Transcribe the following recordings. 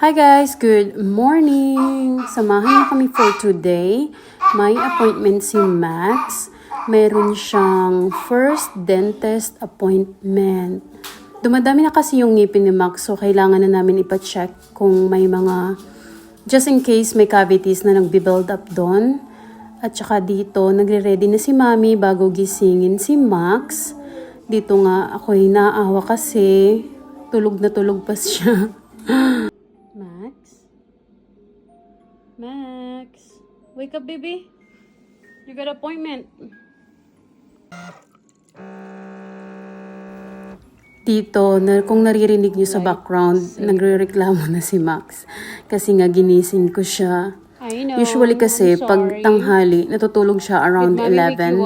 Hi guys, good morning! Samahan niyo kami for today. May appointment si Max. Meron siyang first dentist appointment. Dumadami na kasi yung ngipin ni Max, so kailangan na namin ipa-check kung may mga, just in case may cavities na nagbe-build up doon. At saka dito, nagre-ready na si Mami bago gisingin si Max. Dito nga ako'y naawa kasi tulog na tulog pa siya. Max, wake up, baby. You got an appointment. Dito, kung naririnig niyo sa background, nagre-reklamo na si Max. Kasi nga ginising ko siya. I know, Usually kasi, pag tanghali, natutulog siya around 11.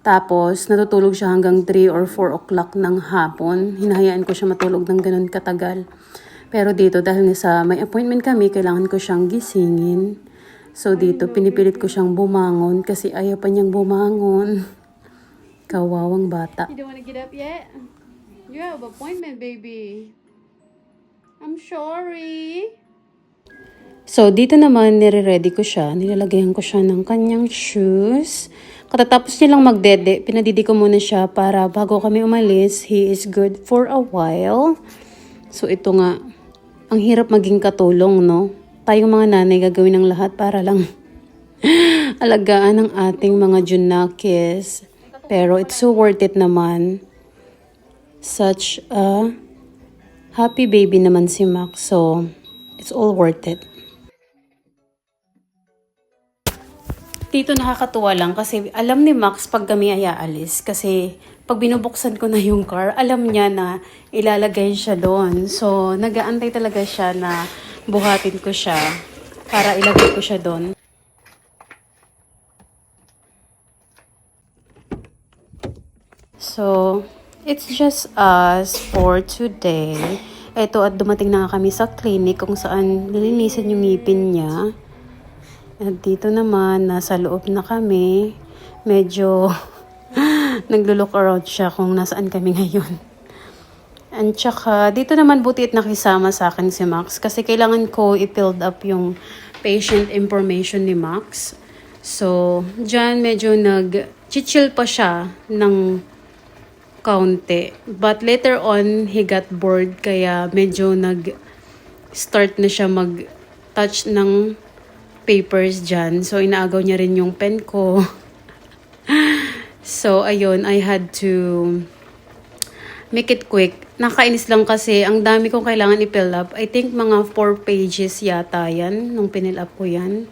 Tapos, natutulog siya hanggang 3 or 4 o'clock ng hapon. Hinahayaan ko siya matulog ng ganun katagal. Pero dito, dahil sa may appointment kami, kailangan ko siyang gisingin. So dito, pinipilit ko siyang bumangon kasi ayaw pa niyang bumangon. Kawawang bata. You don't want to get up yet? You have an appointment, baby. I'm sorry. So dito naman, nire-ready ko siya. Nilalagayan ko siya ng kanyang shoes. Katatapos niya lang magdede, pinadidi ko muna siya para bago kami umalis, he is good for a while. So ito nga, ang hirap maging katulong, no? Tayong mga nanay gagawin ng lahat para lang alagaan ang ating mga junakis. Pero it's so worth it naman. Such a happy baby naman si Max. So, it's all worth it. Dito nakakatuwa lang kasi alam ni Max pag kami ay aalis. Kasi pag binubuksan ko na yung car, alam niya na ilalagay siya doon. So, nag-aantay talaga siya na buhatin ko siya para ilagay ko siya doon. So, it's just us for today. Ito at dumating na kami sa clinic kung saan nilinisan yung ngipin niya. At dito naman, nasa loob na kami. Medyo naglo-look around siya kung nasaan kami ngayon. And tsaka, dito naman buti at nakisama sa akin si Max kasi kailangan ko i-filled up yung patient information ni Max. So, dyan medyo nag-chill pa siya ng kaunti. But later on, he got bored kaya medyo nag-start na siya mag-touch ng papers dyan. So, inaagaw niya rin yung pen ko. So, ayun, I had to make it quick. Nakainis lang kasi ang dami kong kailangan i-fill up. I think mga 4 pages yata yan nung pinil up ko yan.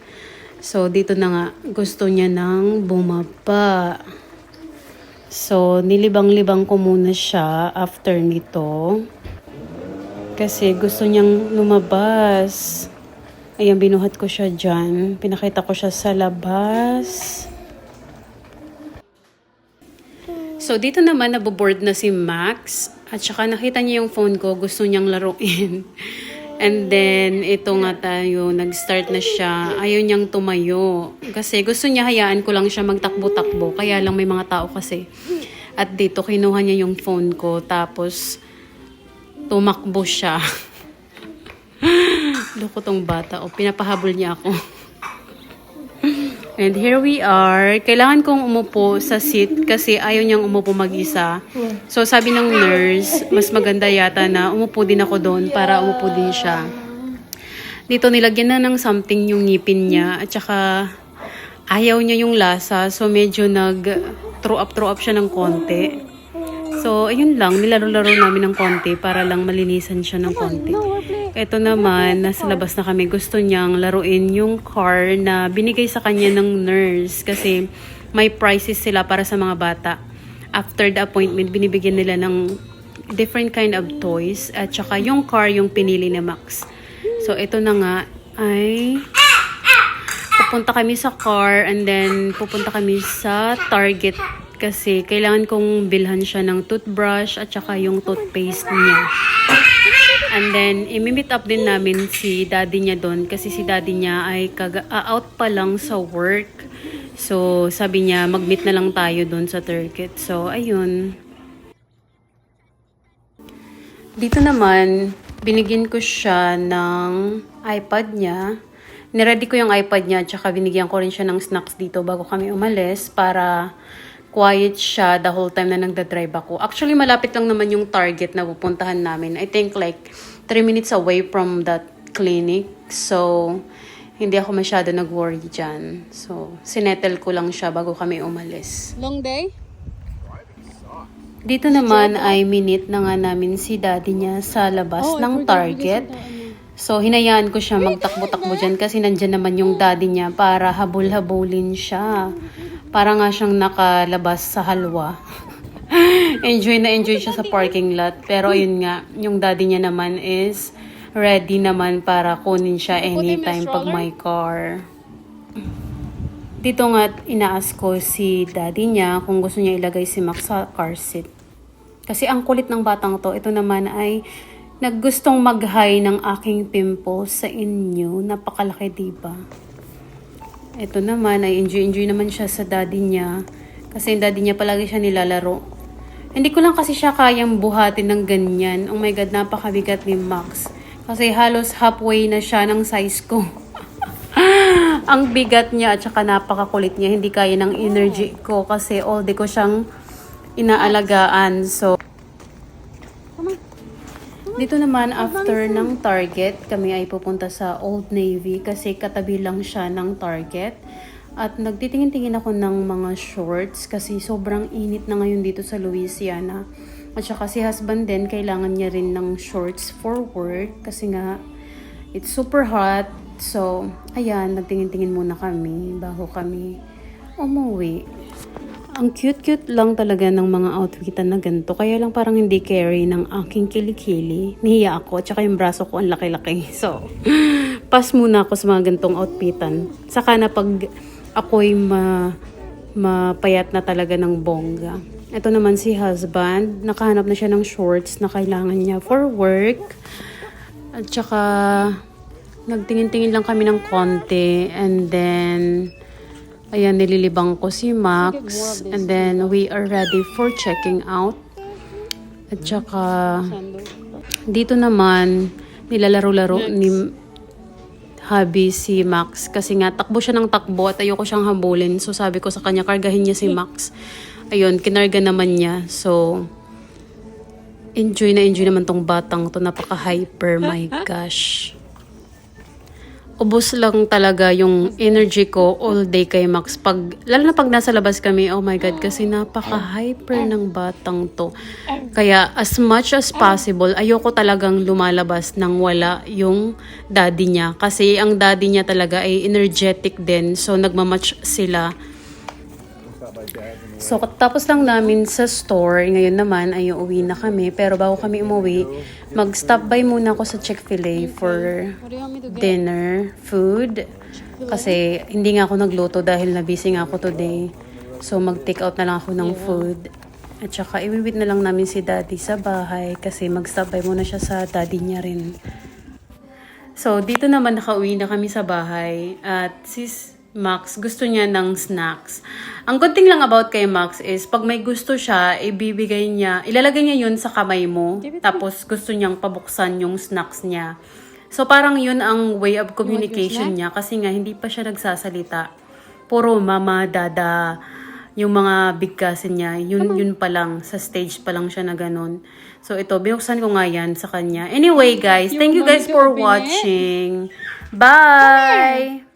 So, dito na nga, gusto niya nang bumaba. So, nilibang-libang ko muna siya after nito. Kasi gusto niyang lumabas. Ayan, binuhat ko siya dyan. Pinakita ko siya sa labas. So, dito naman naboboard na si Max. At saka nakita niya yung phone ko. Gusto niyang laruin. And then, ito nga tayo. Nag-start na siya. Ayaw niyang tumayo. Kasi gusto niya hayaan ko lang siya magtakbo-takbo. Kaya lang may mga tao kasi. At dito, kinuha niya yung phone ko. Tapos, tumakbo siya. Loko tong bata. O, pinapahabol niya ako. And here we are. Kailangan kong umupo sa seat kasi ayaw niyang umupo mag-isa. So sabi ng nurse, mas maganda yata na umupo din ako doon para umupo din siya. Dito nilagyan na ng something yung ngipin niya at saka ayaw niya yung lasa. So medyo nag-throw up siya ng konti. So ayun lang, nilaro-laro namin ng konti para lang malinisan siya ng konti. Ito naman, nasa labas na kami. Gusto niyang laruin yung car na binigay sa kanya ng nurse kasi may prizes sila para sa mga bata. After the appointment, binibigyan nila ng different kind of toys at saka yung car yung pinili ni Max. So ito na nga ay pupunta kami sa car and then pupunta kami sa Target kasi kailangan kong bilhan siya ng toothbrush at saka yung toothpaste niya. And then, imi-meet up din namin si daddy niya doon kasi si daddy niya ay out pa lang sa work. So, sabi niya, mag-meet na lang tayo doon sa Target. So, ayun. Dito naman, Binigyan ko siya ng iPad niya. Niready ko yung iPad niya, tsaka binigyan ko rin siya ng snacks dito bago kami umalis para quiet siya the whole time na nagdadrive ako. Actually, malapit lang naman yung target na pupuntahan namin. I think like 3 minutes away from that clinic. So, hindi ako masyado nag-worry dyan. So, sinettle ko lang siya bago kami umalis. Long day? Dito naman ay minute na nga namin si daddy niya sa labas ng target. So, hinayaan ko siya magtakbo-takbo dyan kasi nandyan naman yung daddy niya para habol-habulin siya. Para nga siyang nakalabas sa halwa. Enjoy na enjoy siya sa parking lot. Pero ayun nga, yung daddy niya naman is ready naman para kunin siya anytime pag may car. Dito nga inaas ko si daddy niya kung gusto niya ilagay si Max sa car seat. Kasi ang kulit ng batang to, ito naman ay naggustong mag-high ng aking pimples sa inyo. Napakalaki, diba? Ito naman ay enjoy naman siya sa daddy niya. Kasi yung daddy niya palagi siya nilalaro. Hindi ko lang kasi siya kayang buhatin ng ganyan. Oh my God, napakabigat ni Max. Kasi halos halfway na siya ng size ko. Ang bigat niya at saka napakakulit niya. Hindi kaya ng energy ko kasi all day ko siyang inaalagaan. So, dito naman after ng Target, kami ay pupunta sa Old Navy kasi katabi lang siya ng Target. At nagtitingin-tingin ako ng mga shorts kasi sobrang init na ngayon dito sa Louisiana. At saka si husband din, kailangan niya rin ng shorts for work kasi nga it's super hot. So, ayan, nagtingin-tingin muna kami bago kami umuwi. Ang cute-cute lang talaga ng mga outfitan na ganito. Kaya lang parang hindi carry ng aking kilikili. Nahiya ako. Tsaka yung braso ko ang laki-laki. So, pass muna ako sa mga ganitong outfitan. Saka na pag ako'y mapayat na talaga ng bongga. Ito naman si husband. Nakahanap na siya ng shorts na kailangan niya for work. At tsaka nagtingin-tingin lang kami ng konti. And then ayan, nililibang ko si Max. And then, we are ready for checking out. At saka, dito naman, nilalaro-laro ni hubby si Max. Kasi nga, takbo siya ng takbo at ayoko siyang habulin. So, sabi ko sa kanya, kargahin niya si Max. Ayun, kinarga naman niya. So, enjoy naman tong batang to. Napaka-hyper, my gosh. Ubus lang talaga yung energy ko all day kay Max. Lalo na pag nasa labas kami, oh my God, kasi napaka-hyper ng batang to. Kaya as much as possible, ayoko talagang lumalabas nang wala yung daddy niya. Kasi ang daddy niya talaga ay energetic din. So nagmamatch sila. So, tapos lang namin sa store. Ngayon naman ay uuwi na kami. Pero bago kami umuwi, mag-stop by muna ako sa Chick-fil-A for dinner, food. Kasi hindi nga ako nagluto dahil na-busy nga ako today. So, mag-take out na lang ako ng food. At saka, iwiwit na lang namin si daddy sa bahay kasi mag-stop by muna siya sa daddy niya rin. So, dito naman nakauwi na kami sa bahay. At sis Max, gusto niya ng snacks. Ang good thing lang about kay Max is, pag may gusto siya, ibibigay niya, ilalagay niya yun sa kamay mo, tapos gusto niyang pabuksan yung snacks niya. So, parang yun ang way of communication niya, kasi nga, hindi pa siya nagsasalita. Puro mama, dada, yung mga bigkasin niya, yun pa lang, sa stage pa lang siya na ganun. So, ito, binuksan ko nga yan sa kanya. Anyway, guys, thank you guys for watching. Bye!